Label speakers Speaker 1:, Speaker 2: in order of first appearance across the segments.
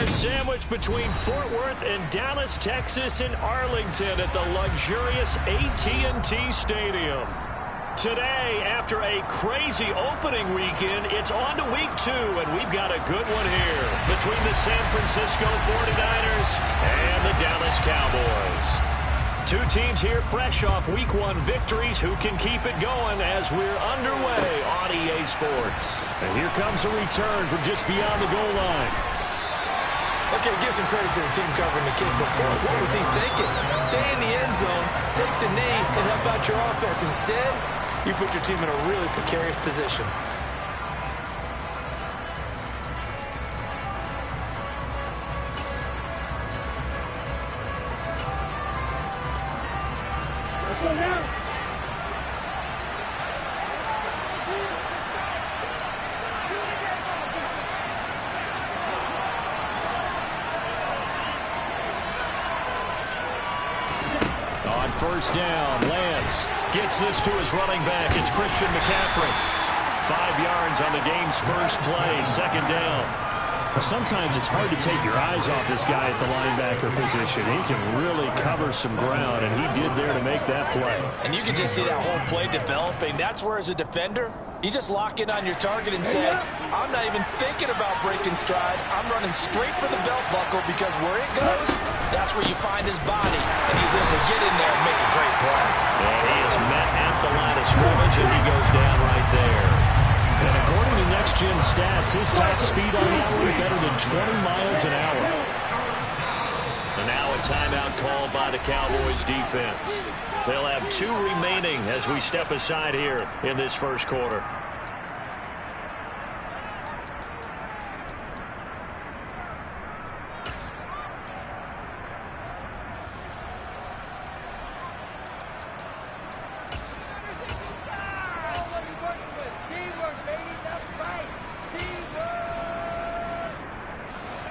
Speaker 1: Sandwiched between Fort Worth and Dallas, Texas, and Arlington at the luxurious AT&T Stadium. Today, after a crazy opening weekend, it's on to week 2, and we've got a good one here between the San Francisco 49ers and the Dallas Cowboys. Two teams here fresh off week 1 victories who can keep it going as we're underway on EA Sports. And here comes a return from just beyond the goal line.
Speaker 2: Okay, give some credit to the team covering the kick, but boy, what was he thinking? Stay in the end zone, take the knee, and help out your offense. Instead, you put your team in a really precarious position.
Speaker 1: First down, Lance gets this to his running back. It's Christian McCaffrey. 5 yards on the game's first play, second down.
Speaker 3: Well, sometimes it's hard to take your eyes off this guy at the linebacker position. He can really cover some ground, and he did there to make that play.
Speaker 2: And you can just see that whole play developing. That's where, as a defender, you just lock in on your target and say, I'm not even thinking about breaking stride. I'm running straight for the belt buckle because where it goes, that's where you find his body. And he's able to get in there and make a great play.
Speaker 1: And he is met at the line of scrimmage, and he goes down right there.
Speaker 3: And according to Next Gen Stats, his top speed on that one better than 20 miles an hour.
Speaker 1: And now a timeout called by the Cowboys defense. They'll have 2 remaining as we step aside here in this first quarter.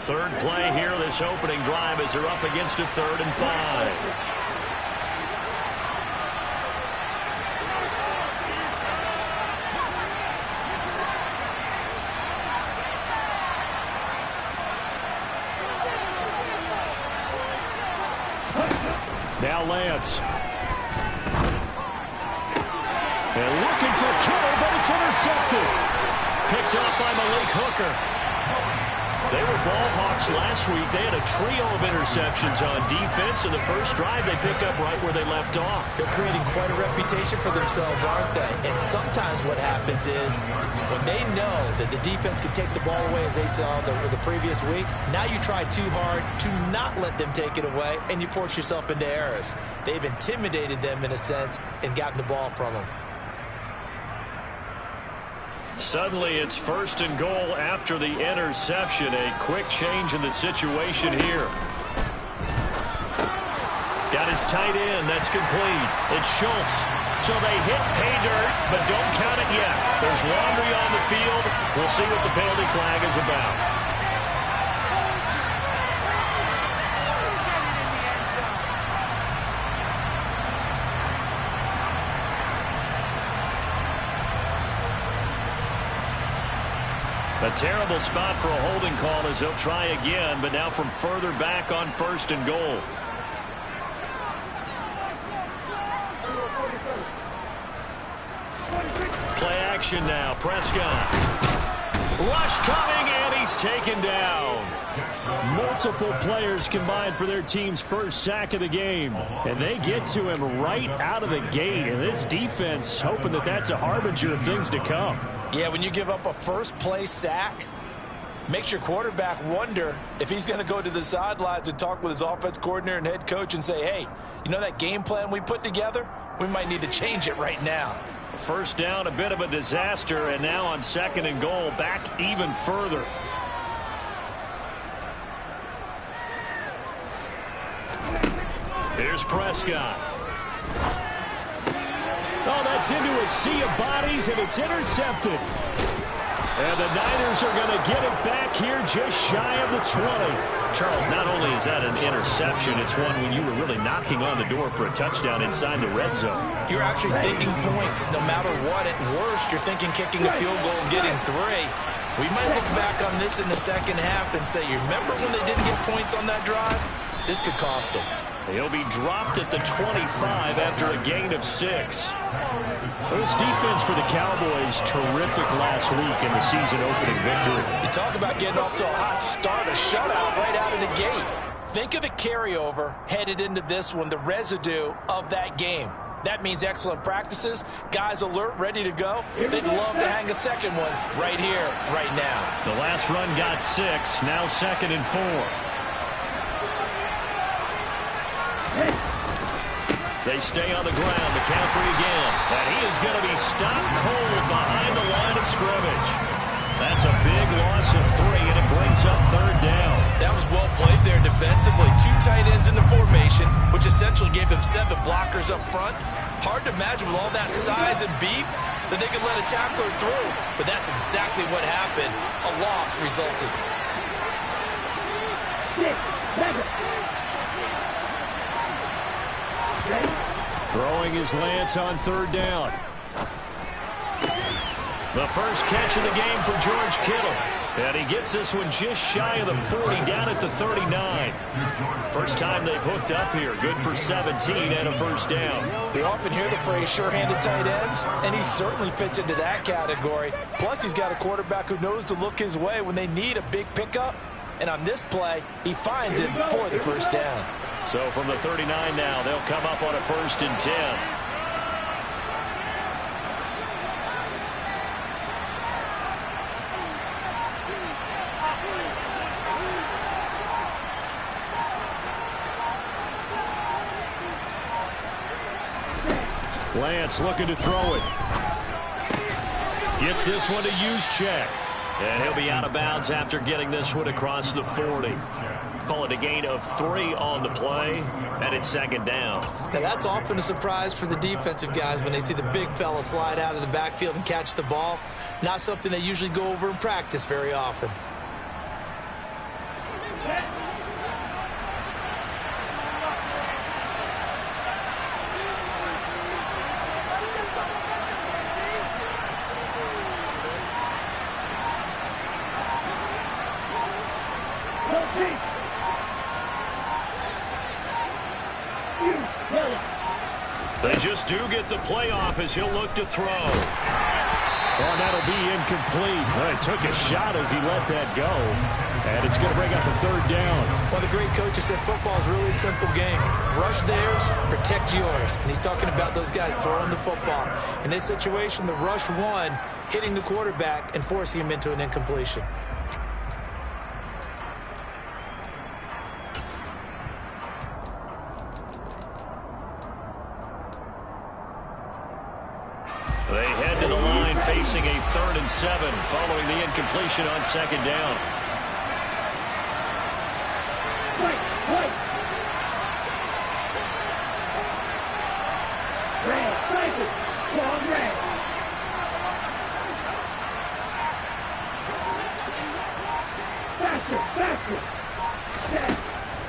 Speaker 1: Third play here, this opening drive, as they're up against a 3rd and 5.
Speaker 3: Now Lance. And looking for Kittle, but it's intercepted.
Speaker 1: Picked off by Malik Hooker. They were ball hawks last week. They had a trio of interceptions on defense. In the first drive, they pick up right where they left off.
Speaker 2: They're creating quite a reputation for themselves, aren't they? And sometimes what happens is when they know that the defense can take the ball away, as they saw the previous week, now you try too hard to not let them take it away, and you force yourself into errors. They've intimidated them, in a sense, and gotten the ball from them.
Speaker 1: Suddenly, it's 1st and goal after the interception. A quick change in the situation here. Got his tight end. That's complete. It's Schultz. So they hit pay dirt, but don't count it yet. There's laundry on the field. We'll see what the penalty flag is about. A terrible spot for a holding call as they'll try again, but now from further back on 1st and goal. Play action now. Prescott. Rush coming, and he's taken down.
Speaker 3: Multiple players combined for their team's first sack of the game. And they get to him right out of the gate. And this defense hoping that that's a harbinger of things to come.
Speaker 2: Yeah, when you give up a first-play sack, makes your quarterback wonder if he's going to go to the sidelines and talk with his offense coordinator and head coach and say, hey, you know that game plan we put together? We might need to change it right now.
Speaker 1: First down, a bit of a disaster, and now on 2nd and goal, back even further. Here's Prescott.
Speaker 3: Oh, that's into a sea of bodies, and it's intercepted. And the Niners are going to get it back here just shy of the 20.
Speaker 1: Charles, not only is that an interception, it's one when you were really knocking on the door for a touchdown inside the red zone.
Speaker 2: You're actually thinking points no matter what. At worst, you're thinking kicking a field goal and getting 3. We might look back on this in the second half and say, you remember when they didn't get points on that drive? This could cost them.
Speaker 1: He'll be dropped at the 25 after a gain of 6.
Speaker 3: This defense for the Cowboys, terrific last week in the season-opening victory.
Speaker 2: You talk about getting off to a hot start, a shutout right out of the gate. Think of the carryover headed into this one, the residue of that game. That means excellent practices, guys alert, ready to go. They'd love to hang a second one right here, right now.
Speaker 1: The last run got 6, now 2nd and 4. They stay on the ground. McCaffrey again. And he is going to be stopped cold behind the line of scrimmage. That's a big loss of 3, and it brings up 3rd down.
Speaker 2: That was well played there defensively. 2 tight ends in the formation, which essentially gave them 7 blockers up front. Hard to imagine with all that size and beef that they could let a tackler through. But that's exactly what happened. A loss resulted.
Speaker 3: Throwing is Lance on 3rd down.
Speaker 1: The first catch of the game for George Kittle. And he gets this one just shy of the 40, down at the 39. First time they've hooked up here. Good for 17 and a 1st down.
Speaker 2: We often hear the phrase sure-handed tight ends, and he certainly fits into that category. Plus, he's got a quarterback who knows to look his way when they need a big pickup. And on this play, he finds it for the 1st down.
Speaker 1: So from the 39 now, they'll come up on a 1st and 10.
Speaker 3: Lance looking to throw it.
Speaker 1: Gets this one to Juszczyk. And he'll be out of bounds after getting this one across the 40. Call it a gain of 3 on the play, and it's 2nd down.
Speaker 2: Now that's often a surprise for the defensive guys when they see the big fella slide out of the backfield and catch the ball. Not something they usually go over in practice very often.
Speaker 1: They just do get the playoff as he'll look to throw.
Speaker 3: Oh, and that'll be incomplete. Well, it took a shot as he let that go. And it's going to bring up a 3rd down.
Speaker 2: One of the great coaches said football is really a simple game. Rush theirs, protect yours. And he's talking about those guys throwing the football. In this situation, the rush one, hitting the quarterback and forcing him into an incompletion.
Speaker 1: They head to the line facing a 3rd and 7 following the incompletion on 2nd down.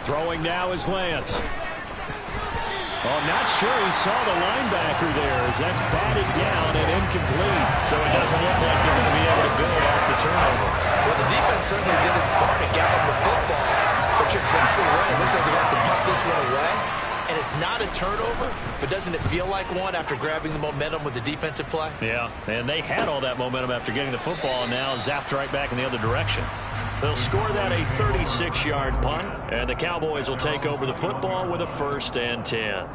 Speaker 3: Throwing now is Lance. Oh, not sure he saw the linebacker there as that's batted down and incomplete.
Speaker 1: So it doesn't look like they're going to be able to build off the turnover.
Speaker 2: Well, the defense certainly did its part to get him the football. But you're exactly right. It looks like they're going to have to punt this one away. And it's not a turnover, but doesn't it feel like one after grabbing the momentum with the defensive play?
Speaker 1: Yeah, and they had all that momentum after getting the football, and now zapped right back in the other direction. They'll score that a 36-yard punt, and the Cowboys will take over the football with a 1st and 10.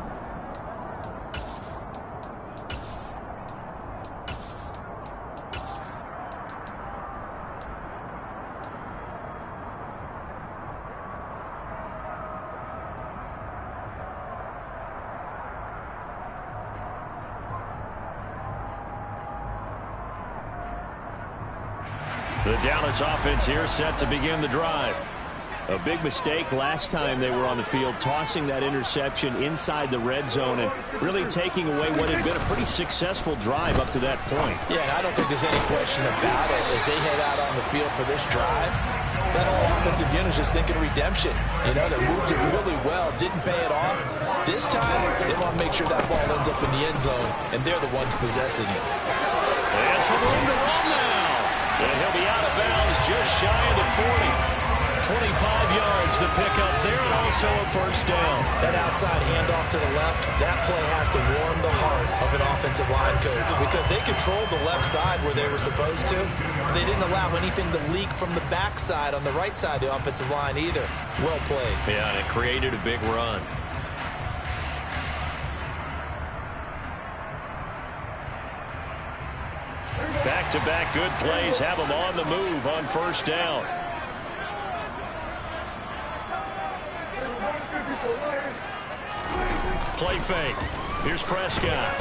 Speaker 1: The Dallas offense here set to begin the drive.
Speaker 3: A big mistake last time they were on the field, tossing that interception inside the red zone and really taking away what had been a pretty successful drive up to that point.
Speaker 2: Yeah, and I don't think there's any question about it as they head out on the field for this drive. That whole offensive unit is just thinking redemption. You know, they moved it really well, didn't pay it off. This time, they want to make sure that ball ends up in the end zone, and they're the ones possessing it.
Speaker 1: And some room to run now. And he'll be out of bounds just shy of the 40. 25 yards to pick up there, and also a first down.
Speaker 2: That outside handoff to the left, that play has to warm the heart of an offensive line coach because they controlled the left side where they were supposed to. They didn't allow anything to leak from the backside on the right side of the offensive line either. Well played.
Speaker 1: Yeah, and it created a big run. Back-to-back good plays have them on the move on first down. Play fake. Here's Prescott.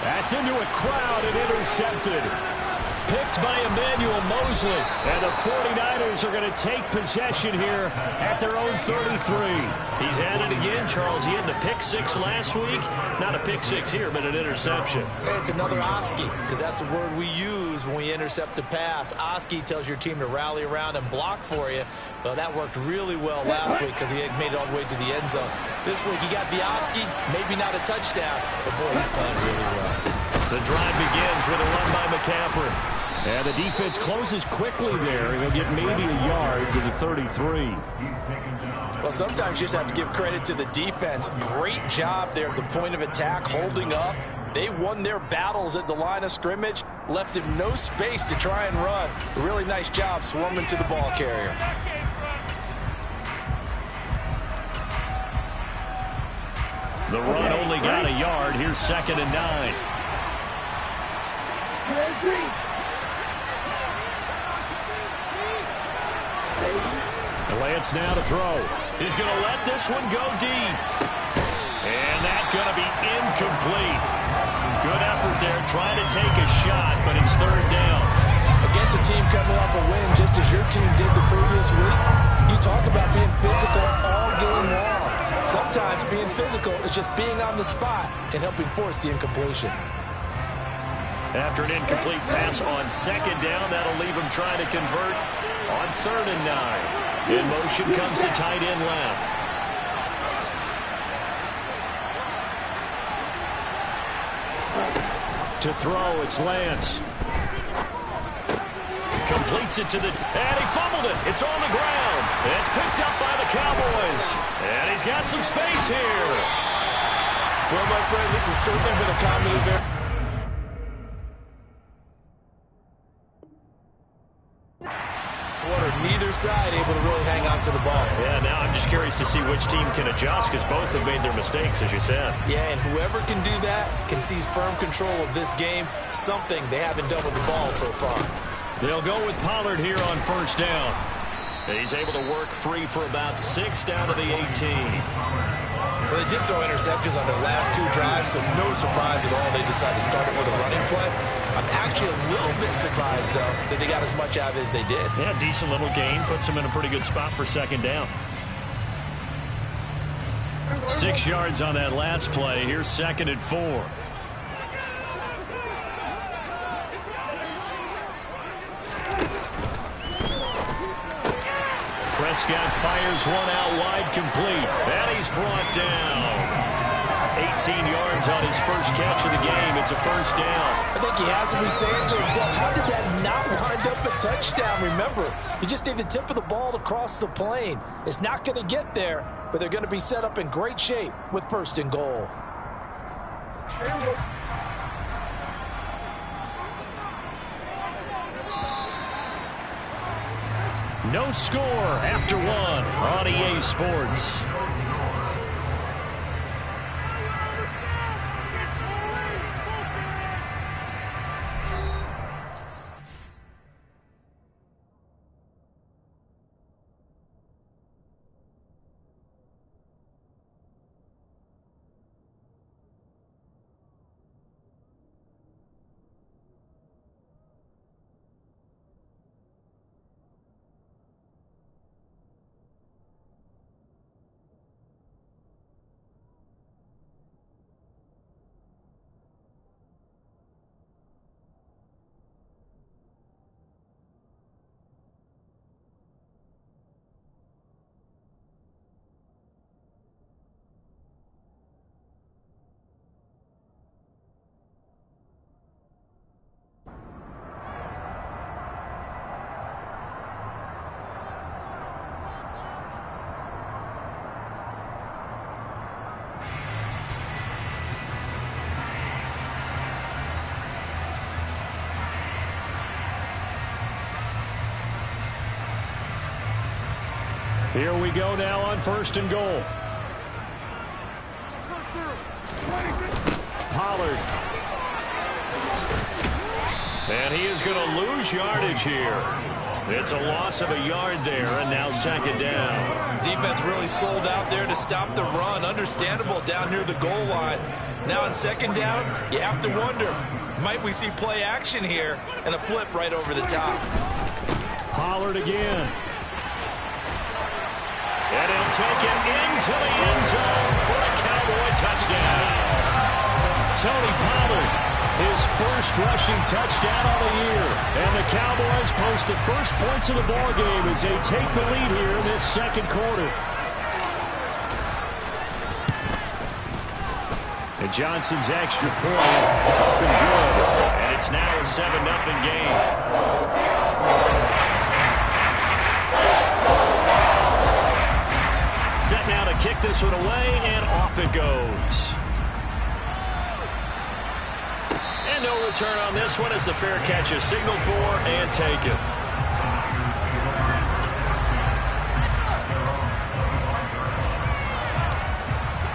Speaker 3: That's into a crowd and intercepted. Picked by Emmanuel Mosley. And the 49ers are going to take possession here at their own 33.
Speaker 1: He's at it again, Charles. He had the pick six last week. Not a pick six here, but an interception.
Speaker 2: Hey, it's another Oski, because that's the word we use when we intercept a pass. Oski tells your team to rally around and block for you. Well, that worked really well last week because he had made it all the way to the end zone. This week he got the Oski, maybe not a touchdown, but boy, he's playing really well.
Speaker 1: The drive begins with a run by McCaffrey.
Speaker 3: And the defense closes quickly there. He'll get maybe a yard to the 33.
Speaker 2: Well, sometimes you just have to give credit to the defense. Great job there at the point of attack, holding up. They won their battles at the line of scrimmage, left him no space to try and run. A really nice job swarming to the ball carrier.
Speaker 1: The run only got a yard. Here's 2nd and 9.
Speaker 3: Lance now to throw.
Speaker 1: He's going to let this one go deep. And that's going to be incomplete. Good effort there trying to take a shot, but it's 3rd down.
Speaker 2: Against a team coming off a win just as your team did the previous week, you talk about being physical all game long. Sometimes being physical is just being on the spot and helping force the incompletion.
Speaker 1: After an incomplete pass on 2nd down, that'll leave him trying to convert on 3rd and 9. In motion comes the tight end left.
Speaker 3: To throw, it's Lance.
Speaker 1: Completes it to the... And he fumbled it. It's on the ground. It's picked up by the Cowboys. And he's got some space here.
Speaker 2: Well, my friend, this has certainly been a common event. Neither side able to really hang on to the ball.
Speaker 1: Yeah, now I'm just curious to see which team can adjust because both have made their mistakes, as you said.
Speaker 2: Yeah, and whoever can do that can seize firm control of this game, something they haven't done with the ball so far.
Speaker 1: They'll go with Pollard here on 1st down. He's able to work free for about 6 down to the 18.
Speaker 2: Well, they did throw interceptions on their last 2 drives, so no surprise at all they decided to start it with a running play. I'm actually a little bit surprised, though, that they got as much out of it as they did.
Speaker 1: Yeah, decent little gain. Puts them in a pretty good spot for 2nd down. 6 yards on that last play. Here's 2nd and 4. Prescott fires one out wide, complete. And he's brought down. 18 yards on his first catch of the game. It's a 1st down.
Speaker 2: I think he has to be saying to himself, how did that not wind up a touchdown? Remember, you just need the tip of the ball to cross the plane. It's not going to get there, but they're going to be set up in great shape with 1st and goal.
Speaker 1: No score after 1 on EA Sports.
Speaker 3: Here we go now on 1st and goal. Pollard. And he is going to lose yardage here. It's a loss of a yard there, and now 2nd down.
Speaker 2: Defense really sold out there to stop the run. Understandable down near the goal line. Now on 2nd down, you have to wonder, might we see play action here and a flip right over the top?
Speaker 3: Pollard again. And he'll take it into the end zone for a Cowboy touchdown. Tony Pollard, his first rushing touchdown of the year. And the Cowboys post the first points of the ball game as they take the lead here in this 2nd quarter. And Johnson's extra point up and good. And it's now a 7-0 game. Set now to kick this one away, and off it goes. And no return on this one as the fair catch is signaled for and taken.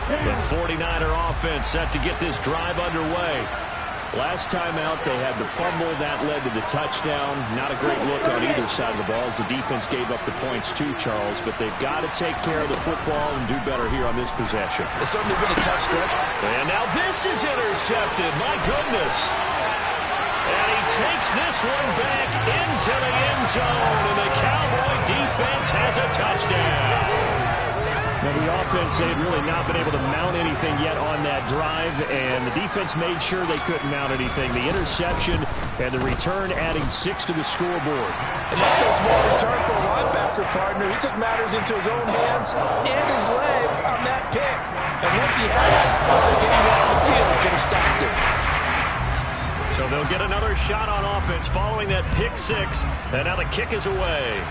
Speaker 3: The 49er offense set to get this drive underway. Last time out, they had the fumble. That led to the touchdown. Not a great look on either side of the ball as the defense gave up the points too, Charles. But they've got to take care of the football and do better here on this possession.
Speaker 2: It's certainly been a tough stretch.
Speaker 1: And now this is intercepted. My goodness. And he takes this one back into the end zone. And the Cowboy defense has a touchdown.
Speaker 3: Now, the offense, they had really not been able to mount anything yet on that drive, and the defense made sure they couldn't mount anything. The interception and the return adding 6 to the scoreboard.
Speaker 2: And that's no small return for a linebacker partner. He took matters into his own hands and his legs on that pick. And once he had it, I think anyone on the field could have stopped it.
Speaker 1: So they'll get another shot on offense following that pick 6, and now the kick is away.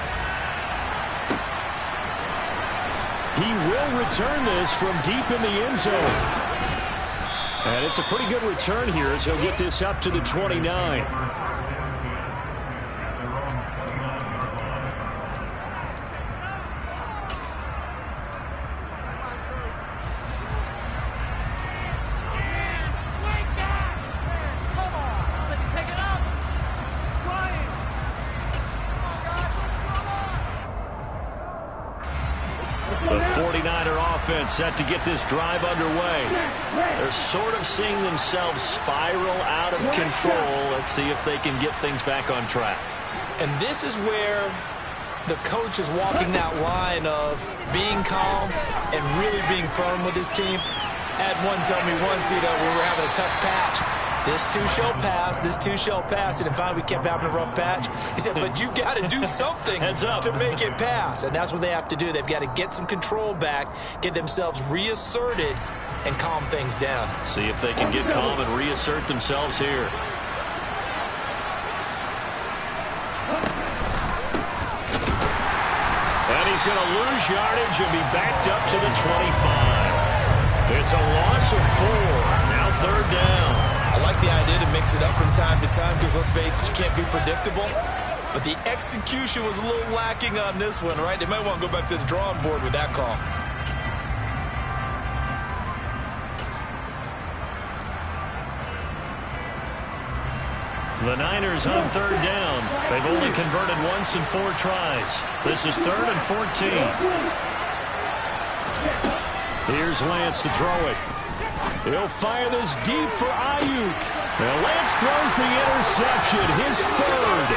Speaker 3: He will return this from deep in the end zone. And it's a pretty good return here as he'll get this up to the 29.
Speaker 1: The 49er offense set to get this drive underway. They're sort of seeing themselves spiral out of control. Let's see if they can get things back on track.
Speaker 2: And this is where the coach is walking that line of being calm and really being firm with his team. Had one tell me once, we were having a tough patch. This too shall pass. This too shall pass. And finally, we kept having a rough patch. He said, but you've got to do something to make it pass. And that's what they have to do. They've got to get some control back, get themselves reasserted, and calm things down.
Speaker 1: See if they can get calm and reassert themselves here. And he's going to lose yardage and be backed up to the 25. It's a loss of 4. Now 3rd down.
Speaker 2: I like the idea to mix it up from time to time because, let's face it, you can't be predictable. But the execution was a little lacking on this one, right? They might want to go back to the drawing board with that call.
Speaker 1: The Niners on 3rd down. They've only converted once in 4 tries. This is 3rd and 14.
Speaker 3: Here's Lance to throw it. He'll fire this deep for Ayuk. Now Lance throws the interception, his 3rd.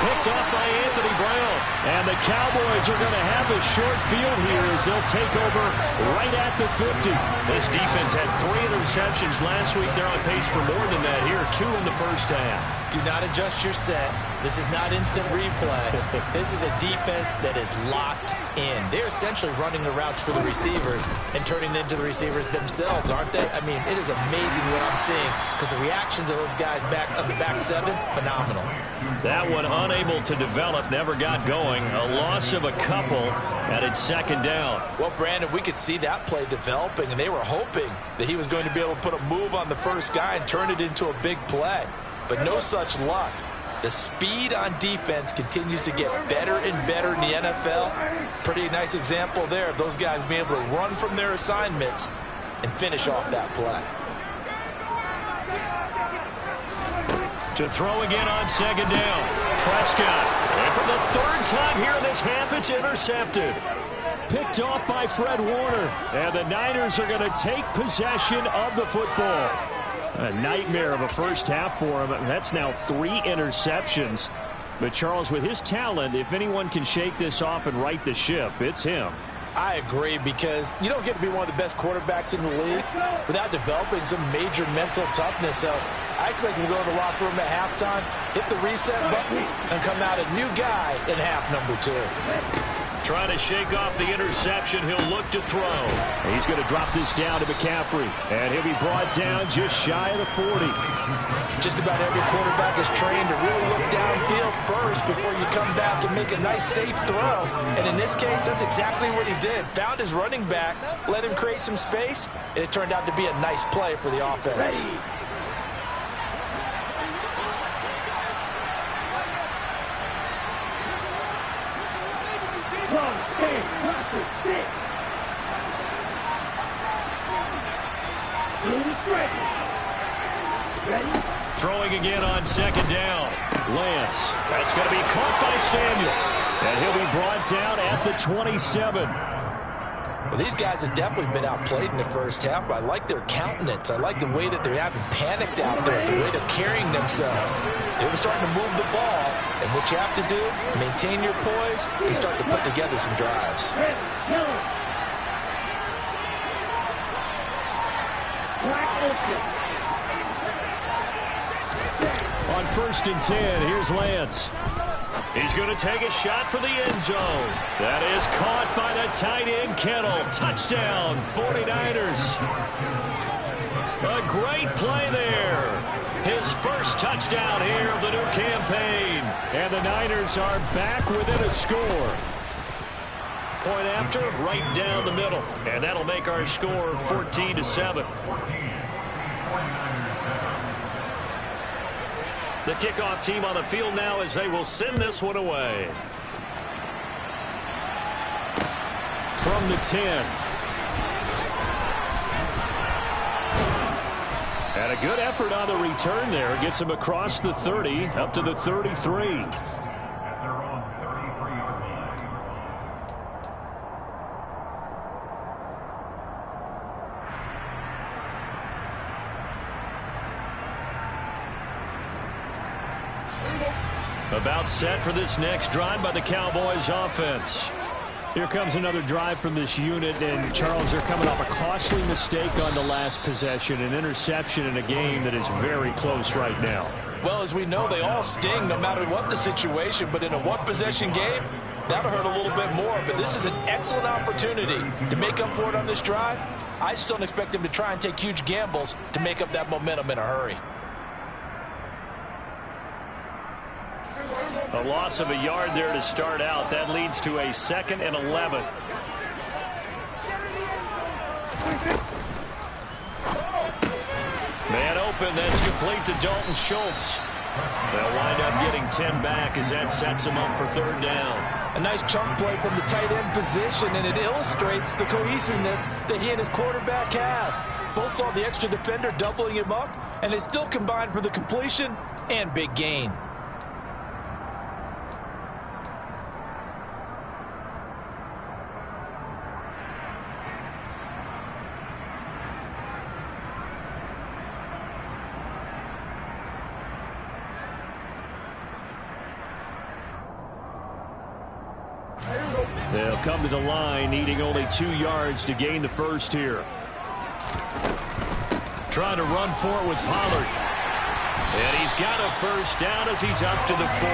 Speaker 3: Picked off by Anthony Brown. And the Cowboys are going to have the short field here as they'll take over right at the 50.
Speaker 1: This defense had 3 interceptions last week. They're on pace for more than that here, 2 in the first half.
Speaker 2: Do not adjust your set. This is not instant replay. This is a defense that is locked in. They're essentially running the routes for the receivers and turning it into the receivers themselves, aren't they? I mean, it is amazing what I'm seeing because the reactions of those guys back of the back 7, phenomenal.
Speaker 1: That one unable to develop, never got going. A loss of a couple, and it's 2nd down.
Speaker 2: Well, Brandon, we could see that play developing, and they were hoping that he was going to be able to put a move on the first guy and turn it into a big play. But no such luck. The speed on defense continues to get better and better in the NFL. Pretty nice example there of those guys being able to run from their assignments and finish off that play.
Speaker 1: To throw again on second down. Prescott. And for the third time here in this half, it's intercepted. Picked off by Fred Warner. And the Niners are going to take possession of the football. A nightmare of a first half for him. That's now 3 interceptions. But Charles, with his talent, if anyone can shake this off and right the ship, it's him.
Speaker 2: I agree, because you don't get to be one of the best quarterbacks in the league without developing some major mental toughness. So I expect him to go in the locker room at halftime, hit the reset button, and come out a new guy in half number 2.
Speaker 1: Trying to shake off the interception. He'll look to throw. He's going to drop this down to McCaffrey. And he'll be brought down just shy of the 40.
Speaker 2: Just about every quarterback is trained to really look downfield first before you come back and make a nice, safe throw. And in this case, that's exactly what he did. Found his running back, let him create some space, and it turned out to be a nice play for the offense.
Speaker 1: Throwing again on second down. Lance. That's going to be caught by Samuel. And he'll be brought down at the 27.
Speaker 2: Well, these guys have definitely been outplayed in the first half. I like their countenance. I like the way that they haven't panicked out there, the way they're carrying themselves. They were starting to move the ball, and what you have to do, maintain your poise and start to put together some drives.
Speaker 1: On 1st and 10, here's Lance. He's going to take a shot for the end zone. That is caught by the tight end, Kittle. Touchdown, 49ers. A great play there. His first touchdown here of the new campaign. And the Niners are back within a score. Point after, right down the middle. And that'll make our score 14-7. The kickoff team on the field now as they will send this one away. From the 10. And a good effort on the return there. Gets him across the 30 up to the 33. About set for this next drive by the Cowboys offense. Here comes another drive from this unit, and Charles, they're coming off a costly mistake on the last possession, an interception in a game that is very close right now.
Speaker 2: Well, as we know, they all sting no matter what the situation, but in a one-possession game, that'll hurt a little bit more. But this is an excellent opportunity to make up for it on this drive. I just don't expect them to try and take huge gambles to make up that momentum in a hurry.
Speaker 1: A loss of a yard there to start out. That leads to a 2nd and 11. Man open. That's complete to Dalton Schultz. They'll wind up getting 10 back as that sets him up for 3rd down.
Speaker 2: A nice chunk play from the tight end position, and it illustrates the cohesiveness that he and his quarterback have. Both saw the extra defender doubling him up, and they still combined for the completion and big gain.
Speaker 1: They'll come to the line, needing only 2 yards to gain the first here. Trying to run for it with Pollard. And he's got a first down as he's up to the 48.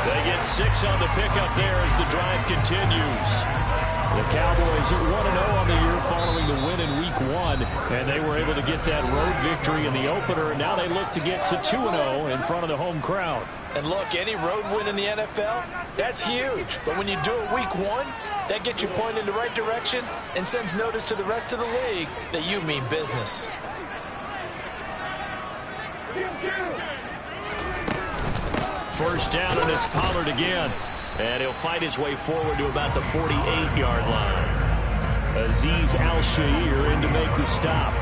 Speaker 1: They get 6 on the pickup there as the drive continues. The Cowboys are 1-0 on the year following the win in Week 1, and they were able to get that road victory in the opener, and now they look to get to 2-0 in front of the home crowd.
Speaker 2: And look, any road win in the NFL, that's huge. But when you do it Week 1, that gets you pointed in the right direction and sends notice to the rest of the league that you mean business.
Speaker 1: first down, and it's Pollard again. And he'll fight his way forward to about the 48-yard line. Azeez Al-Shaair in to make the stop.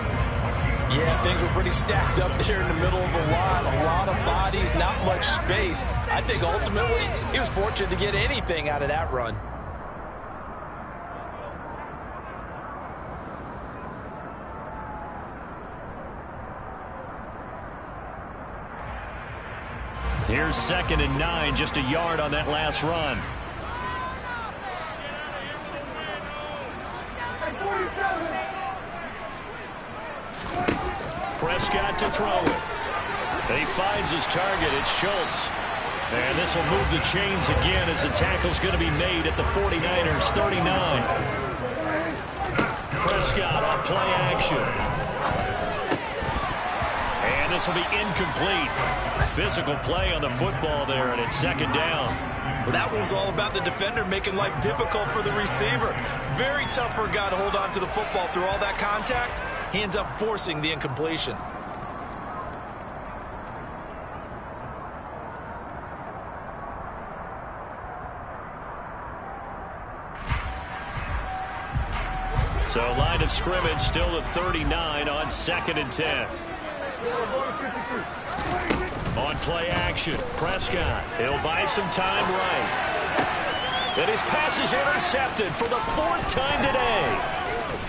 Speaker 2: Yeah, things were pretty stacked up there in the middle of the line. A lot of bodies, not much space. I think ultimately he was fortunate to get anything out of that run.
Speaker 1: Here's 2nd and 9, just a yard on that last run. Prescott to throw it. And he finds his target. It's Schultz. And this will move the chains again as the tackle's going to be made at the 49ers 39. Prescott on play action. And this will be incomplete. Physical play on the football there, and it's 2nd down.
Speaker 2: Well, that one was all about the defender making life difficult for the receiver. Very tough for a guy to hold on to the football through all that contact. He ends up forcing the incompletion.
Speaker 1: So line of scrimmage still the 39 on 2nd and 10. On play action, Prescott. He'll buy some time right. And his pass is intercepted for the 4th time today.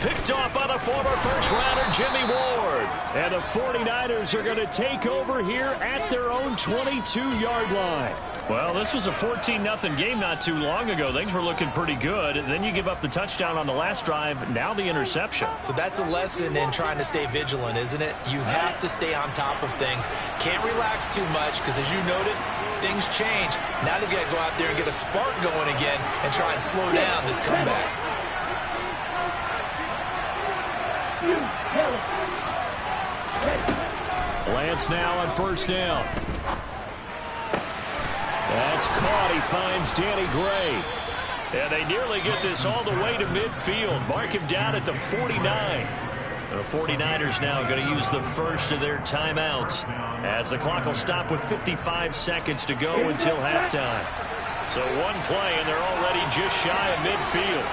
Speaker 1: Picked off by the former first-rounder Jimmy Ward. And the 49ers are going to take over here at their own 22-yard line. Well, this was a 14-0 game not too long ago. Things were looking pretty good. Then you give up the touchdown on the last drive. Now the interception.
Speaker 2: So that's a lesson in trying to stay vigilant, isn't it? You have to stay on top of things. Can't relax too much because, as you noted, things change. Now they've got to go out there and get a spark going again and try and slow down this comeback.
Speaker 1: Lance now on 1st down. That's caught. He finds Danny Gray. And they nearly get this all the way to midfield. Mark him down at the 49. The 49ers now going to use the first of their timeouts as the clock will stop with 55 seconds to go until halftime. So one play, and they're already just shy of midfield.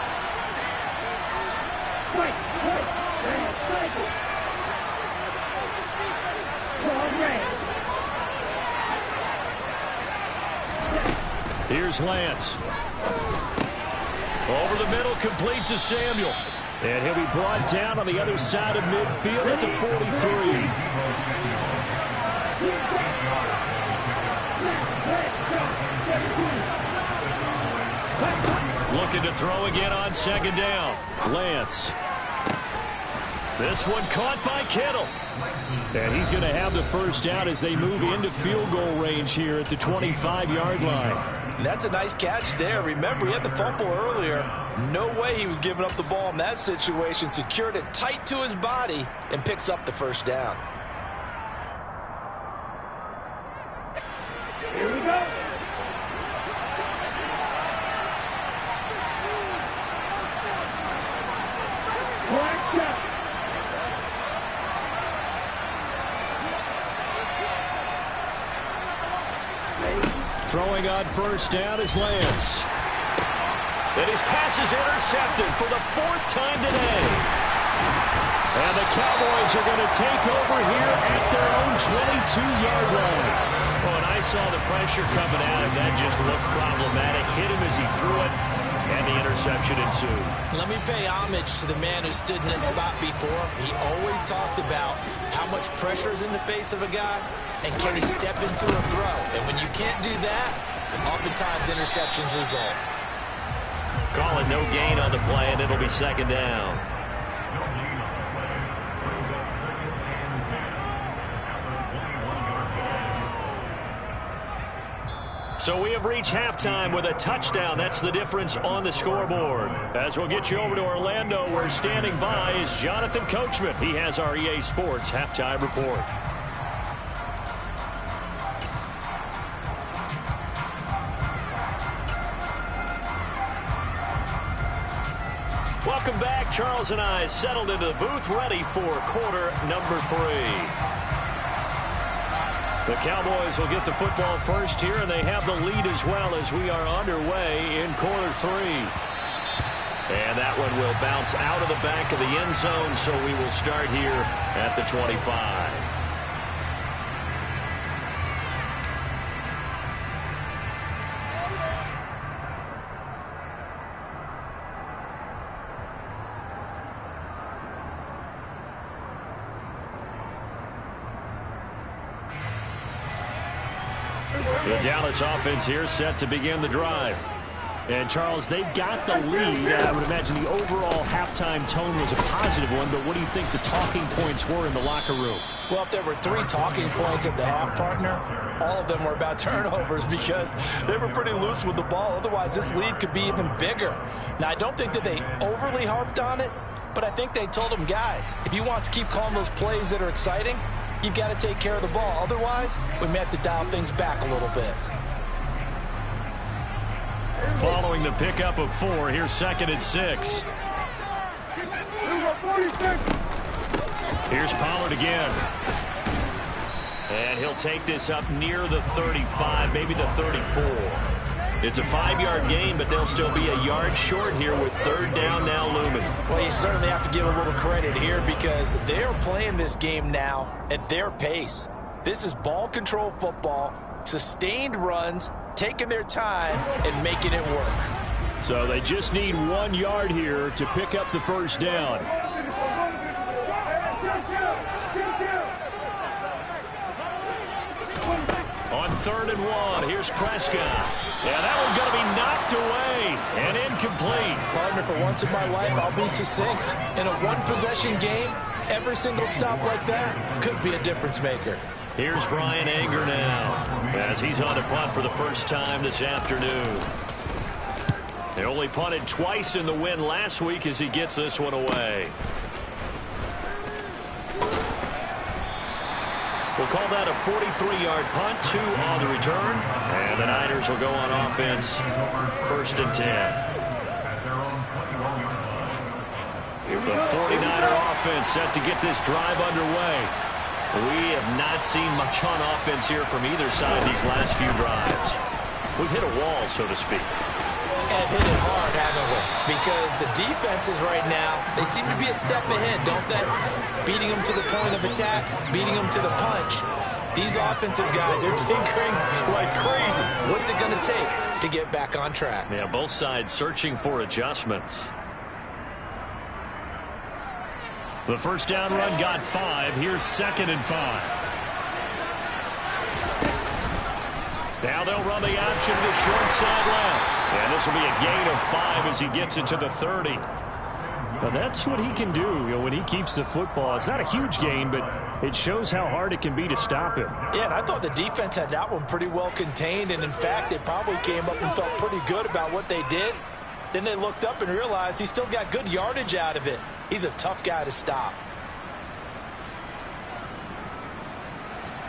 Speaker 1: Here's Lance. Over the middle, complete to Samuel. And he'll be brought down on the other side of midfield at the 43. Looking to throw again on 2nd down. Lance. This one caught by Kittle. And he's going to have the first down as they move into field goal range here at the 25-yard line.
Speaker 2: That's a nice catch there. Remember, he had the fumble earlier. No way he was giving up the ball in that situation. Secured it tight to his body and picks up the first down.
Speaker 4: Here we go.
Speaker 1: Throwing on 1st down is Lance. And his pass is intercepted for the 4th time today. And the Cowboys are going to take over here at their own 22-yard line. Oh, and I saw the pressure coming at him. That just looked problematic. Hit him as he threw it, and the interception ensued.
Speaker 2: Let me pay homage to the man who stood in this spot before. He always talked about how much pressure is in the face of a guy, and can he step into a throw? And when you can't do that, oftentimes interceptions result.
Speaker 1: Call it no gain on the play, and it'll be 2nd down. So we have reached halftime with a touchdown. That's the difference on the scoreboard. As we'll get you over to Orlando, where standing by is Jonathan Coachman. He has our EA Sports halftime report. Welcome back. Charles and I settled into the booth, ready for quarter number 3. The Cowboys will get the football first here, and they have the lead as well as we are underway in quarter 3. And that one will bounce out of the back of the end zone, so we will start here at the 25. The Dallas offense here set to begin the drive.
Speaker 3: And, Charles, they've got the lead. I would imagine the overall halftime tone was a positive one, but what do you think the talking points were in the locker room?
Speaker 2: Well, if there were 3 talking points at the half, partner, all of them were about turnovers because they were pretty loose with the ball. Otherwise, this lead could be even bigger. Now, I don't think that they overly harped on it, but I think they told them, guys, if you want to keep calling those plays that are exciting, you've got to take care of the ball. Otherwise, we may have to dial things back a little bit.
Speaker 1: Following the pickup of 4, here's 2nd and 6. Here's Pollard again. And he'll take this up near the 35, maybe the 34. It's a 5-yard gain, but they'll still be a yard short here with 3rd down now looming.
Speaker 2: Well, you certainly have to give a little credit here because they're playing this game now at their pace. This is ball control football, sustained runs, taking their time and making it work.
Speaker 3: So they just need 1 yard here to pick up the first down.
Speaker 1: On 3rd and 1, here's Prescott. Yeah, that one's going to be knocked away and incomplete.
Speaker 2: Partner, for once in my life, I'll be succinct. In a 1-possession game, every single stop like that could be a difference maker.
Speaker 1: Here's Brian Anger now as he's on to punt for the first time this afternoon. They only punted twice in the win last week as he gets this one away. We'll call that a 43-yard punt, 2 on the return. And the Niners will go on offense, 1st and 10. The 49er offense set to get this drive underway. We have not seen much on offense here from either side these last few drives. We've hit a wall, so to speak.
Speaker 2: And hit it hard, haven't we? Because the defenses right now, they seem to be a step ahead, don't they? Beating them to the point of attack, beating them to the punch. These offensive guys are tinkering like crazy. What's it going to take to get back on track?
Speaker 1: Yeah, both sides searching for adjustments. The first down run got 5. Here's 2nd and 5. Now they'll run the option to the short side left. And this will be a gain of 5 as he gets it to the 30.
Speaker 3: Well, that's what he can do, when he keeps the football. It's not a huge gain, but it shows how hard it can be to stop him.
Speaker 2: Yeah, and I thought the defense had that one pretty well contained. And, in fact, they probably came up and felt pretty good about what they did. Then they looked up and realized he still got good yardage out of it. He's a tough guy to stop.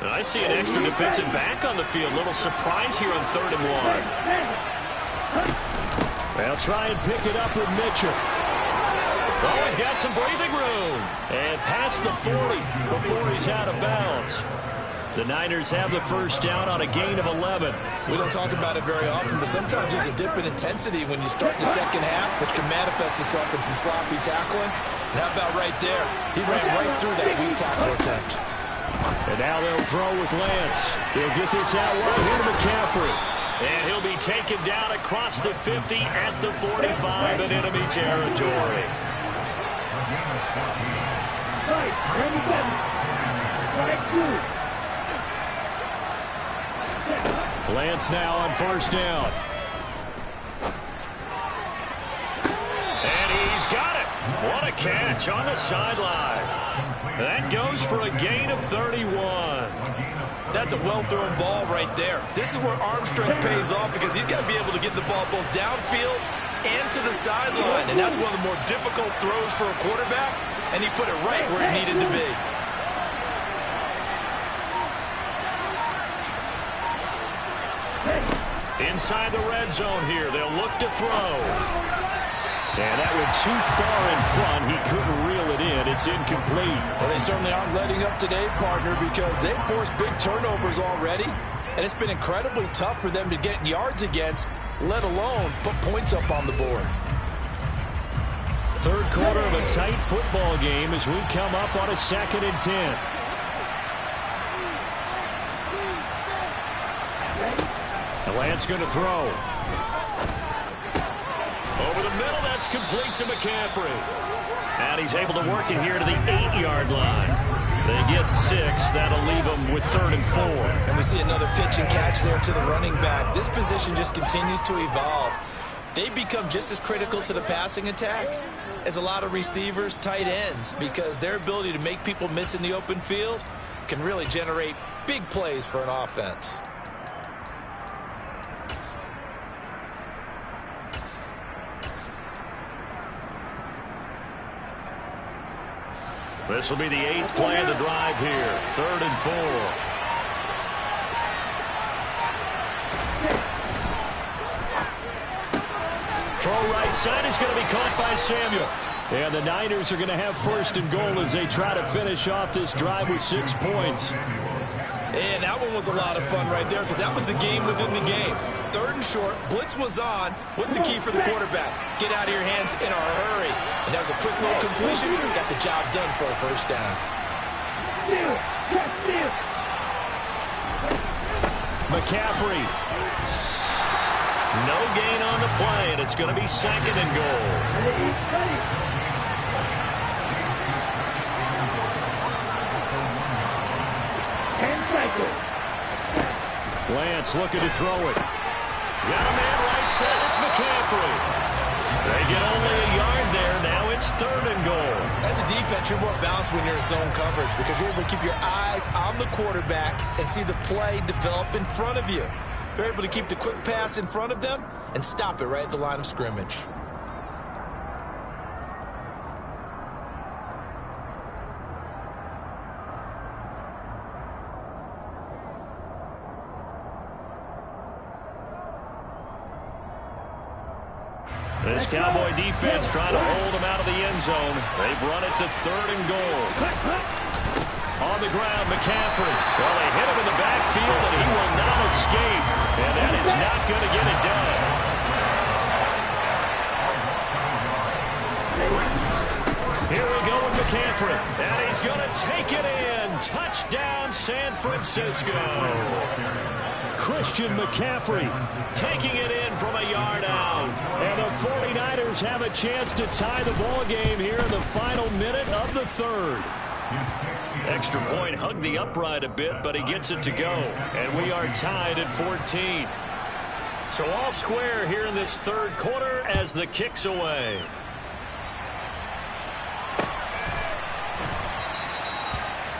Speaker 1: And I see an extra defensive back on the field. Little surprise here on 3rd and 1.
Speaker 3: They'll try and pick it up with Mitchell.
Speaker 1: Oh, he's got some breathing room. And past the 40 before he's out of bounds. The Niners have the first down on a gain of 11.
Speaker 2: We don't talk about it very often, but sometimes there's a dip in intensity when you start the second half, which can manifest itself in some sloppy tackling. And how about right there? He ran right through that weak tackle attempt.
Speaker 3: And now they'll throw with Lance. He'll get this out right here to McCaffrey.
Speaker 1: And he'll be taken down across the 50 at the 45 in enemy territory.
Speaker 3: Lance now on first down.
Speaker 1: And he's got it. What a catch on the sideline. That goes for a gain of 31.
Speaker 2: That's a well-thrown ball right there. This is where arm strength pays off because he's got to be able to get the ball both downfield and to the sideline. And that's one of the more difficult throws for a quarterback, and he put it right where it needed to be.
Speaker 1: Inside the red zone here, they'll look to throw.
Speaker 3: And that went too far in front. He couldn't reel it in. It's incomplete.
Speaker 2: Well, they certainly aren't letting up today, partner, because they've forced big turnovers already. And it's been incredibly tough for them to get yards against, let alone put points up on the board.
Speaker 3: Third quarter of a tight football game as we come up on a 2nd and 10. The Lance going to throw. Over the middle, that's complete to McCaffrey. And he's able to work it here to the 8-yard line. They get 6. That'll leave them with 3rd and 4.
Speaker 2: And we see another pitch and catch there to the running back. This position just continues to evolve. They become just as critical to the passing attack as a lot of receivers, tight ends, because their ability to make people miss in the open field can really generate big plays for an offense.
Speaker 3: This will be the 8th play of the drive here. 3rd and 4. Throw right side is going to be caught by Samuel. And the Niners are going to have 1st and goal as they try to finish off this drive with 6 points.
Speaker 2: And that one was a lot of fun right there because that was the game within the game. 3rd and short, blitz was on. What's the key for the quarterback? Get out of your hands in a hurry. And that was a quick little completion. Got the job done for a 1st down.
Speaker 3: McCaffrey. No gain on the play, and it's going to be 2nd and goal. Lance looking to throw it. Got a man right side. It's McCaffrey. They get only a yard there. Now it's 3rd and goal.
Speaker 2: As a defense, you're more balanced when you're in zone coverage because you're able to keep your eyes on the quarterback and see the play develop in front of you. You're able to keep the quick pass in front of them and stop it right at the line of scrimmage.
Speaker 3: This Cowboy defense trying to hold him out of the end zone. They've run it to 3rd and goal. On the ground, McCaffrey. Well, they hit him in the backfield, and he will not escape. And that is not going to get it done. Here we go with McCaffrey. And he's going to take it in. Touchdown, San Francisco. Christian McCaffrey taking it in from a yard out. And the 49ers have a chance to tie the ball game here in the final minute of the 3rd. Extra point hugged the upright a bit, but he gets it to go. And we are tied at 14. So all square here in this 3rd quarter as the kick's away.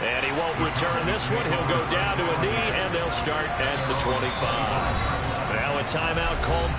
Speaker 3: And he won't return this one. He'll go down to a knee, and they'll start at the 25. Now a timeout called.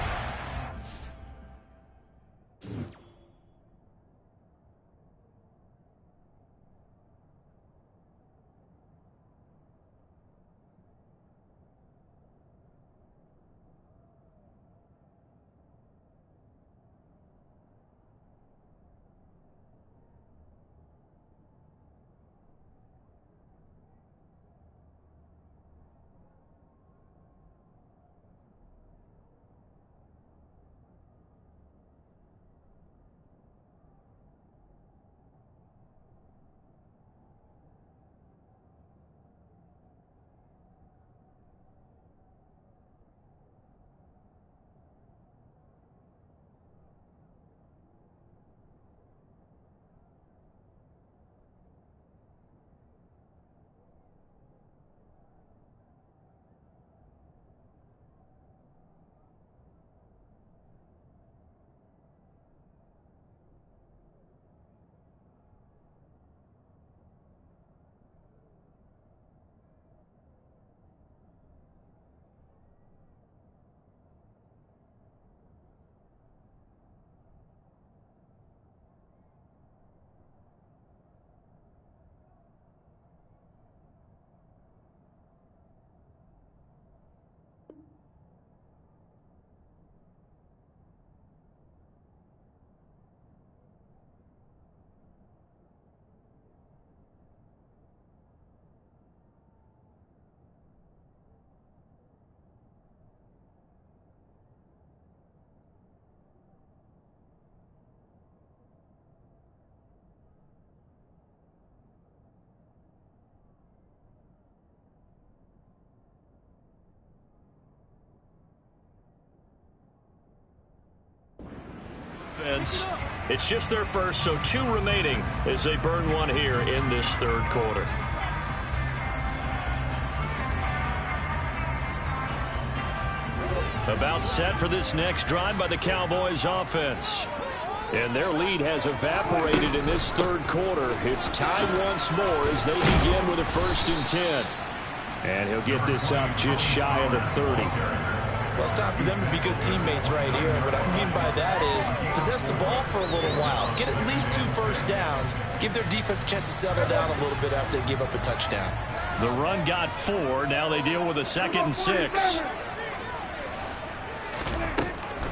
Speaker 1: offense. It's just their first, so 2 remaining as they burn one here in this third quarter. About set for this next drive by the Cowboys offense. And their lead has evaporated in this third quarter. It's tied once more as they begin with a 1st and 10. And he'll get this up just shy of the 30.
Speaker 2: Well, it's time for them to be good teammates right here. And what I mean by that is possess the ball for a little while. Get at least 2 first downs. Give their defense a chance to settle down a little bit after they give up a touchdown.
Speaker 1: The run got 4. Now they deal with a 2nd and 6.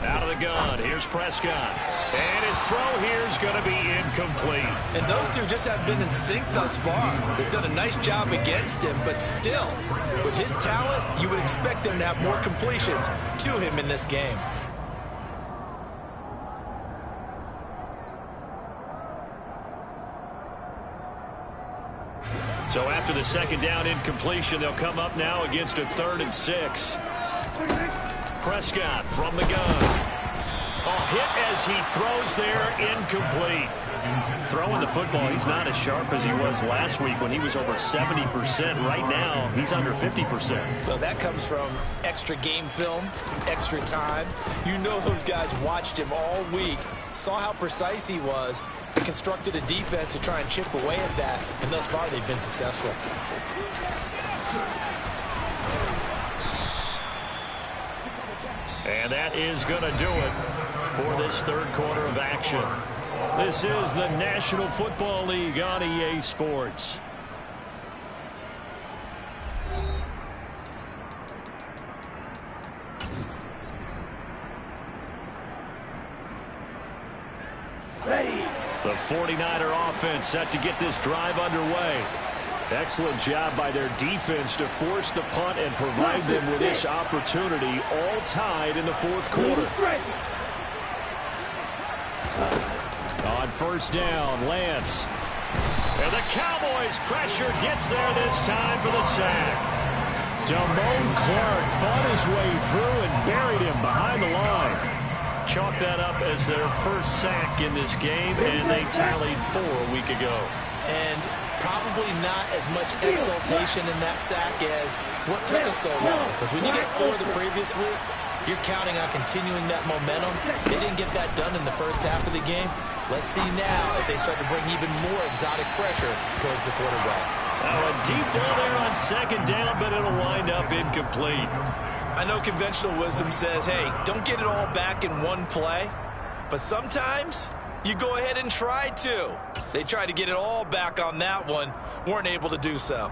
Speaker 1: Out of the gun. Here's Prescott. And his throw here is going to be incomplete.
Speaker 2: And those two just haven't been in sync thus far. They've done a nice job against him, but still, with his talent, you would expect them to have more completions to him in this game.
Speaker 1: So after the 2nd down incompletion, they'll come up now against a 3rd and 6. Prescott from the gun. Hit as he throws there, incomplete. Throwing the football, he's not as sharp as he was last week when he was over 70%. Right now, he's under 50%.
Speaker 2: Well, that comes from extra game film, extra time. You know those guys watched him all week, saw how precise he was, and constructed a defense to try and chip away at that, and thus far they've been successful.
Speaker 1: And that is going to do it for this third quarter of action. This is the National Football League on EA Sports. The 49er offense set to get this drive underway. Excellent job by their defense to force the punt and provide them with this opportunity, all tied in the fourth quarter. On 1st down, Lance. And the Cowboys' pressure gets there this time for the sack. Damone Clark fought his way through and buried him behind the line. Chalk that up as their first sack in this game, and they tallied 4 a week ago.
Speaker 2: And probably not as much exultation in that sack as what took us so long. Because when you get 4 the previous week, you're counting on continuing that momentum. They didn't get that done in the first half of the game. Let's see now if they start to bring even more exotic pressure towards the quarterback.
Speaker 1: A deep ball there on 2nd down, but it'll wind up incomplete.
Speaker 2: I know conventional wisdom says, hey, don't get it all back in one play. But sometimes you go ahead and try to. They tried to get it all back on that one. Weren't able to do so.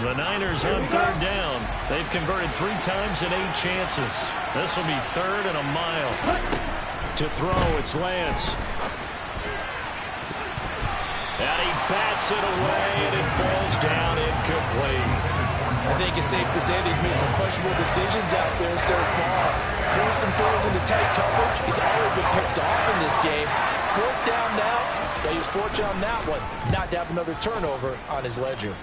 Speaker 1: The Niners on 3rd down. They've converted 3 times in 8 chances. This will be 3rd and a mile. To throw, it's Lance. And he bats it away, and it falls down incomplete.
Speaker 2: I think it's safe to say that he's made some questionable decisions out there so far. Forced some throws into tight coverage. He's already been picked off in this game. 4th down now. But he was fortunate on that one, not to have another turnover on his ledger.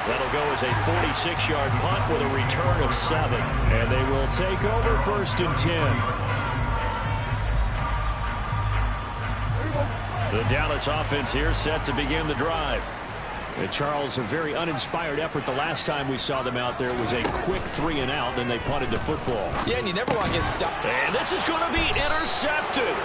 Speaker 1: That'll go as a 46-yard punt with a return of 7. And they will take over 1st and 10. The Dallas offense here set to begin the drive. And Charles, a very uninspired effort the last time we saw them out there. It was a quick 3 and out, then they punted the football.
Speaker 2: Yeah, and you never want to get stopped.
Speaker 1: And this is going to be intercepted.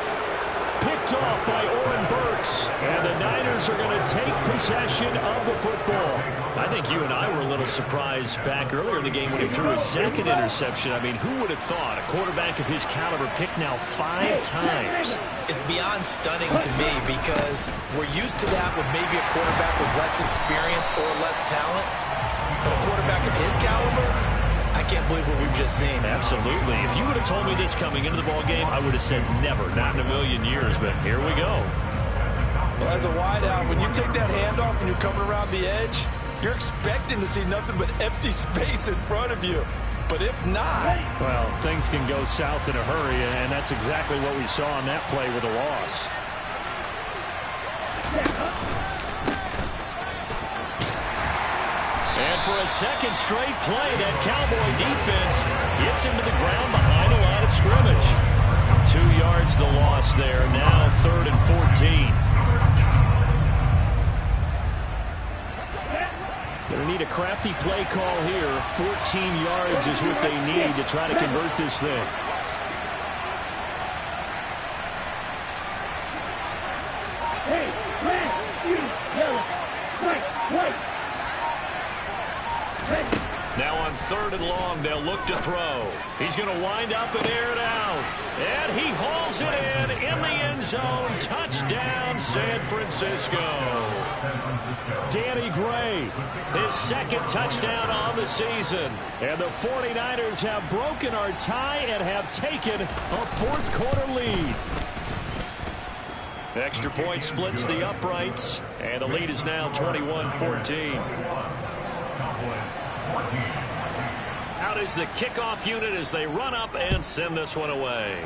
Speaker 1: Picked off by Oren Burks. And the Niners are going to take possession of the football. I think you and I were a little surprised back earlier in the game when he threw his 2nd interception. I mean, who would have thought a quarterback of his caliber picked now 5 times?
Speaker 2: It's beyond stunning to me because we're used to that with maybe a quarterback with less experience or less talent. But a quarterback of his caliber, I can't believe what we've just seen.
Speaker 1: Absolutely. If you would have told me this coming into the ball game, I would have said never, not in a million years. But here we go.
Speaker 2: Well, as a wideout, when you take that handoff and you're coming around the edge, you're expecting to see nothing but empty space in front of you. But if not...
Speaker 1: well, things can go south in a hurry, and that's exactly what we saw on that play with a loss. a second straight play, that Cowboy defense gets him to the ground behind the line of scrimmage. 2 yards the loss there. Now 3rd and 14.
Speaker 3: Going to need a crafty play call here. 14 yards is what they need to try to convert this thing.
Speaker 1: Now on 3rd and long, they'll look to throw. He's going to wind up and air it out. And he hauls it in the end zone. Touchdown, San Francisco.
Speaker 3: Danny Gray,
Speaker 1: His 2nd touchdown on the season.
Speaker 3: and the 49ers have broken our tie and have taken a 4th quarter lead.
Speaker 1: Extra point splits the uprights, and the lead is now 21-14. Out is the kickoff unit as they run up and send this one away.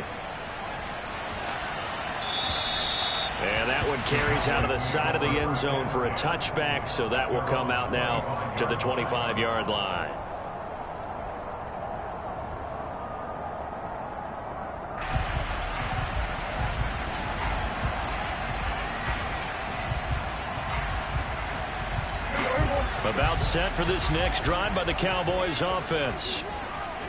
Speaker 1: And that one carries out of the side of the end zone for a touchback, so that will come out now to the 25-yard line. About set for this next drive by the Cowboys offense.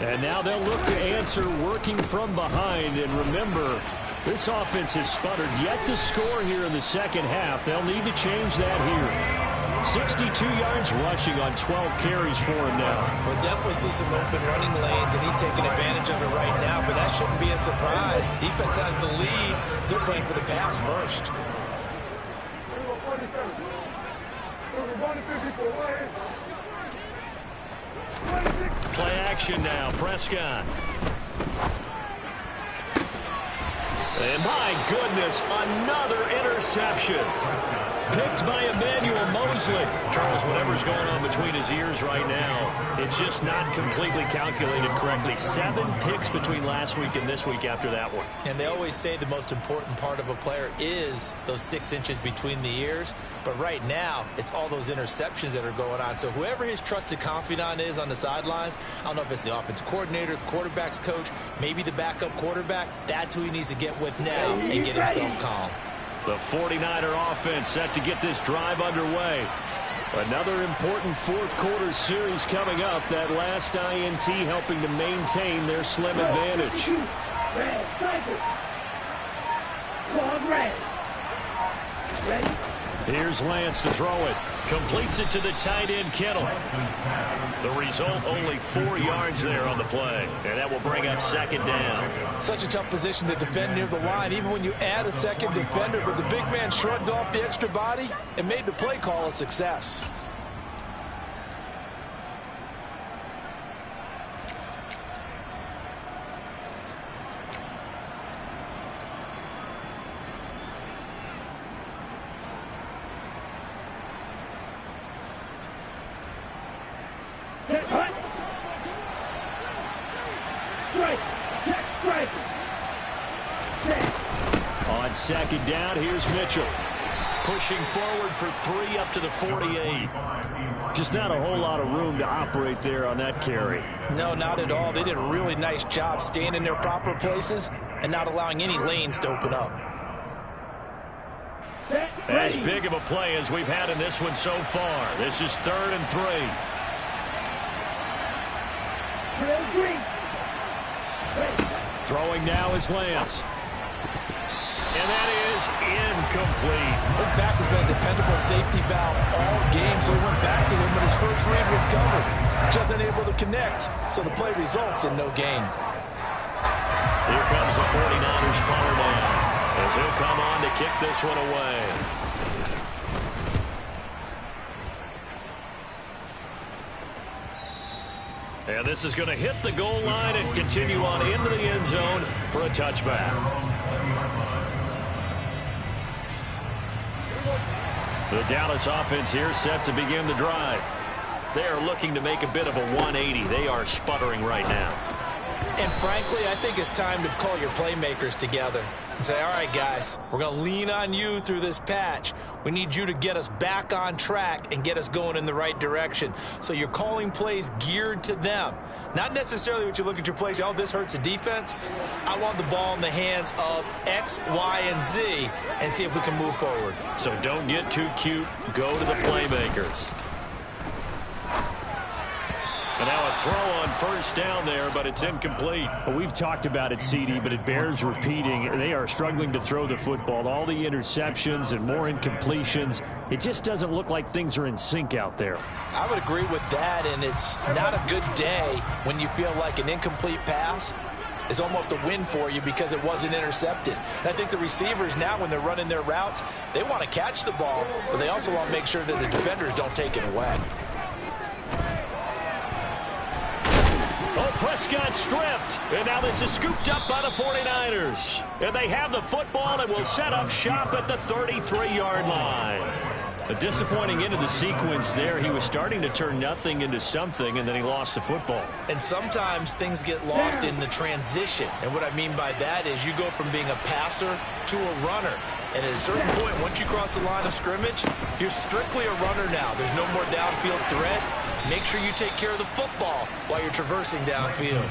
Speaker 3: And now they'll look to answer working from behind. And remember, this offense has sputtered yet to score here in the second half. They'll need to change that here. 62 yards rushing on 12 carries for him now.
Speaker 2: We'll definitely see some open running lanes, and he's taking advantage of it right now, but that shouldn't be a surprise. Defense has the lead. They're playing for the pass first.
Speaker 1: Play action now. Prescott. And my goodness, another interception. Picked by Emmanuel Mosley. Charles, whatever's going on between his ears right now, it's just not completely calculated correctly. 7 picks between last week and this week after that one.
Speaker 2: And they always say the most important part of a player is those 6 inches between the ears. But right now, it's all those interceptions that are going on. So whoever his trusted confidant is on the sidelines, I don't know if it's the offensive coordinator, the quarterback's coach, maybe the backup quarterback, that's who he needs to get with now and get himself calm.
Speaker 1: The 49er offense set to get this drive underway.
Speaker 3: Another important 4th quarter series coming up. That last INT helping to maintain their slim advantage. Here's Lance to throw it.
Speaker 1: Completes it to the tight end, Kittle. The result, only 4 yards there on the play. And that will bring up 2nd down.
Speaker 4: Such a tough position to defend near the line, even when you add a second defender. But the big man shrugged off the extra body and made the play call a success.
Speaker 3: On 2nd down, here's Mitchell.
Speaker 1: Pushing forward for 3 up to the 48.
Speaker 3: Just not a whole lot of room to operate there on that carry.
Speaker 4: No, not at all. They did a really nice job staying in their proper places and not allowing any lanes to open up.
Speaker 1: As big of a play as we've had in this one so far. This is 3rd and 3.
Speaker 3: Throwing now is Lance.
Speaker 1: And that is incomplete.
Speaker 4: His back has been a dependable safety valve all game, so he went back to him when his first read was covered. Just unable to connect, so the play results in no gain.
Speaker 1: Here comes the 49ers punter now, as he'll come on to kick this one away. And this is going to hit the goal line and continue on into the end zone for a touchback. The Dallas offense here set to begin the drive. They are looking to make a bit of a 180. They are sputtering right now.
Speaker 2: And frankly, I think it's time to call your playmakers together. and say, all right, guys, we're going to lean on you through this patch. We need you to get us back on track and get us going in the right direction. So you're calling plays geared to them. Not necessarily what you look at your plays, oh, this hurts the defense. I want the ball in the hands of X, Y, and Z and see if we can move forward.
Speaker 1: So don't get too cute. Go to the playmakers. And now a throw on first down there, but it's incomplete.
Speaker 3: Well, we've talked about it, CD, but it bears repeating. They are struggling to throw the football. All the interceptions and more incompletions. It just doesn't look like things are in sync out there.
Speaker 2: I would agree with that, and it's not a good day when you feel like an incomplete pass is almost a win for you because it wasn't intercepted. And I think the receivers now, when they're running their routes, they want to catch the ball, but they also want to make sure that the defenders don't take it away.
Speaker 1: Oh, Prescott stripped. And now this is scooped up by the 49ers. And they have the football and will set up shop at the 33-yard line. A disappointing end of the sequence there. He was starting to turn nothing into something, and then he lost the football.
Speaker 2: And sometimes things get lost in the transition. And what I mean by that is you go from being a passer to a runner. And at a certain point, once you cross the line of scrimmage, you're strictly a runner now. There's no more downfield threat. Make sure you take care of the football while you're traversing downfield.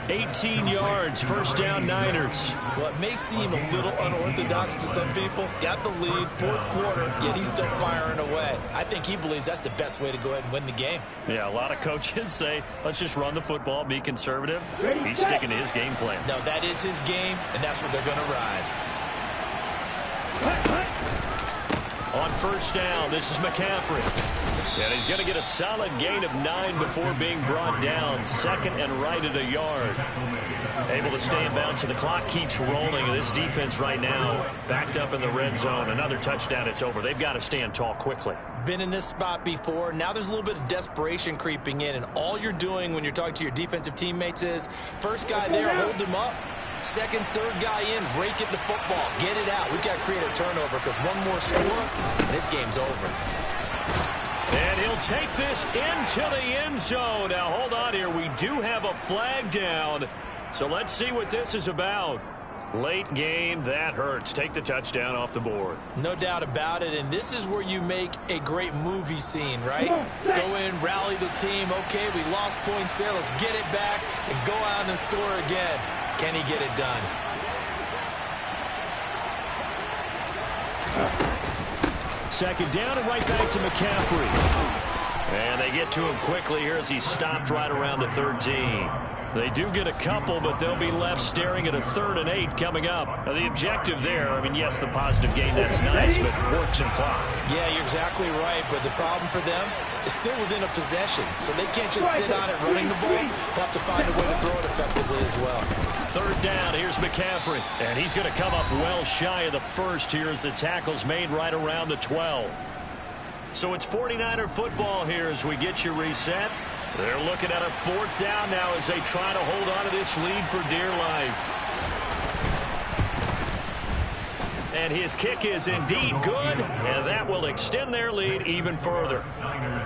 Speaker 1: 18 yards, first down Niners.
Speaker 2: Well, it may seem a little unorthodox to some people. Got the lead, fourth quarter, yet he's still firing away. I think he believes that's the best way to go ahead and win the game.
Speaker 1: Yeah, a lot of coaches say, let's just run the football, be conservative. He's sticking to his game plan.
Speaker 2: No, that is his game, and that's what they're going to ride.
Speaker 1: On first down, this is McCaffrey. And he's going to get a solid gain of 9 before being brought down. Second and right at a yard. Able to stay in bounds, so the clock keeps rolling. This defense right now backed up in the red zone. Another touchdown, it's over. They've got to stand tall quickly.
Speaker 2: Been in this spot before. Now there's a little bit of desperation creeping in, and all you're doing when you're talking to your defensive teammates is, first guy there, hold him up. Second, third guy in, rake at the football. Get it out. We've got to create a turnover because one more score, and this game's over.
Speaker 1: And he'll take this into the end zone. Now, hold on here. We do have a flag down. So let's see what this is about. Late game, that hurts. Take the touchdown off the board.
Speaker 2: No doubt about it, and this is where you make a great movie scene, right? Go in, rally the team. Okay, we lost points there. Let's get it back and go out and score again. Can he get it done?
Speaker 3: Second down and right back to McCaffrey.
Speaker 1: And they get to him quickly here as he stopped right around the 13. They do get a couple, but they'll be left staring at a 3rd and 8 coming up. Now, the objective there, I mean, yes, the positive gain, that's nice, but works and clock.
Speaker 2: Yeah, you're exactly right, but the problem for them is still within a possession, so they can't just sit on it running the ball. They'll have to find a way to throw it effectively as well.
Speaker 1: 3rd down, here's McCaffrey, and he's going to come up well shy of the first here as the tackle's made right around the 12. So it's 49er football here as we get you reset. They're looking at a 4th down now as they try to hold on to this lead for dear life. And his kick is indeed good, and that will extend their lead even further.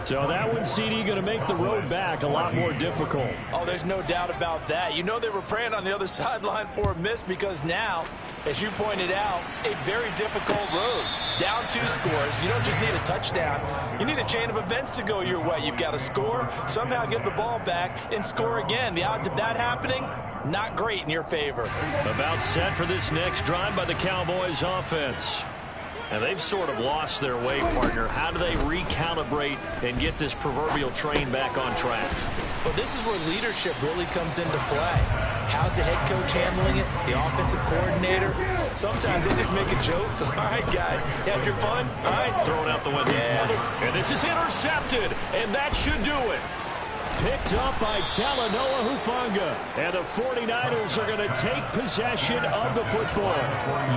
Speaker 3: So that one, CD, going to make the road back a lot more difficult.
Speaker 2: Oh, there's no doubt about that. You know they were praying on the other sideline for a miss because now, as you pointed out, a very difficult road. Down 2 scores. You don't just need a touchdown. You need a chain of events to go your way. You've got to score, somehow get the ball back, and score again. The odds of that happening, not great in your favor.
Speaker 1: About set for this next drive by the Cowboys offense. And they've sort of lost their way, partner. How do they recalibrate and get this proverbial train back on track?
Speaker 2: Well, this is where leadership really comes into play. How's the head coach handling it? The offensive coordinator? Sometimes they just make a joke. All right, guys, had your fun? All right.
Speaker 1: Throw it out the window.
Speaker 2: Yeah,
Speaker 1: and this is intercepted, and that should do it.
Speaker 3: Picked up by Talanoa Hufanga. And the 49ers are going to take possession of the football.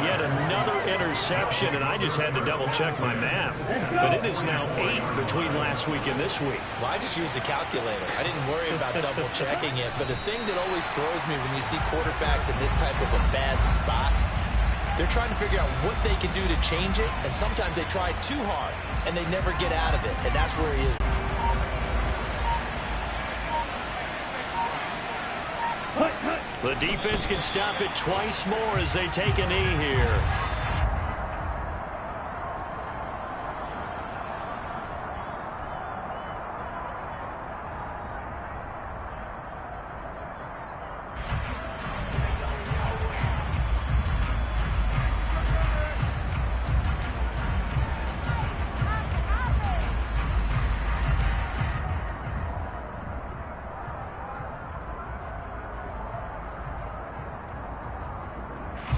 Speaker 1: Yet another interception, and I just had to double-check my math. But it is now 8 between last week and this week.
Speaker 2: Well, I just used a calculator. I didn't worry about double-checking it. But the thing that always throws me when you see quarterbacks in this type of a bad spot, they're trying to figure out what they can do to change it, and sometimes they try too hard, and they never get out of it. And that's where he is.
Speaker 1: The defense can stop it twice more as they take a knee here.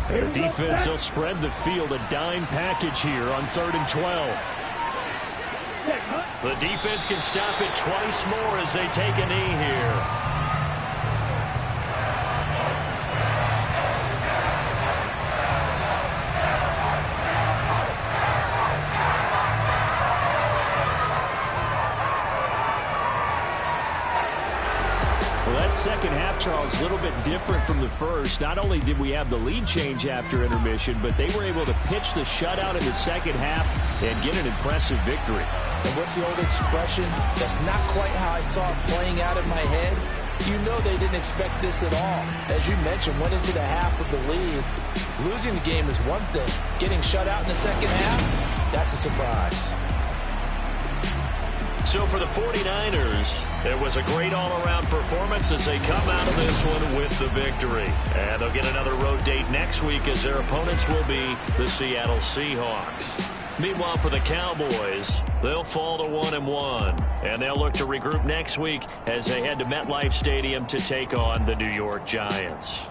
Speaker 3: The defense will spread the field, a dime package here on 3rd and 12.
Speaker 1: The defense can stop it twice more as they take a knee here.
Speaker 3: That second half, Charles, a little bit different from the first. Not only did we have the lead change after intermission, but they were able to pitch the shutout in the second half and get an impressive victory.
Speaker 2: And what's the old expression? That's not quite how I saw it playing out in my head. You know they didn't expect this at all. As you mentioned, went into the half with the lead. Losing the game is one thing. Getting shut out in the second half, that's a surprise.
Speaker 1: So for the 49ers, there was a great all-around performance as they come out of this one with the victory. And they'll get another road date next week as their opponents will be the Seattle Seahawks. Meanwhile, for the Cowboys, they'll fall to 1-1. And they'll look to regroup next week as they head to MetLife Stadium to take on the New York Giants.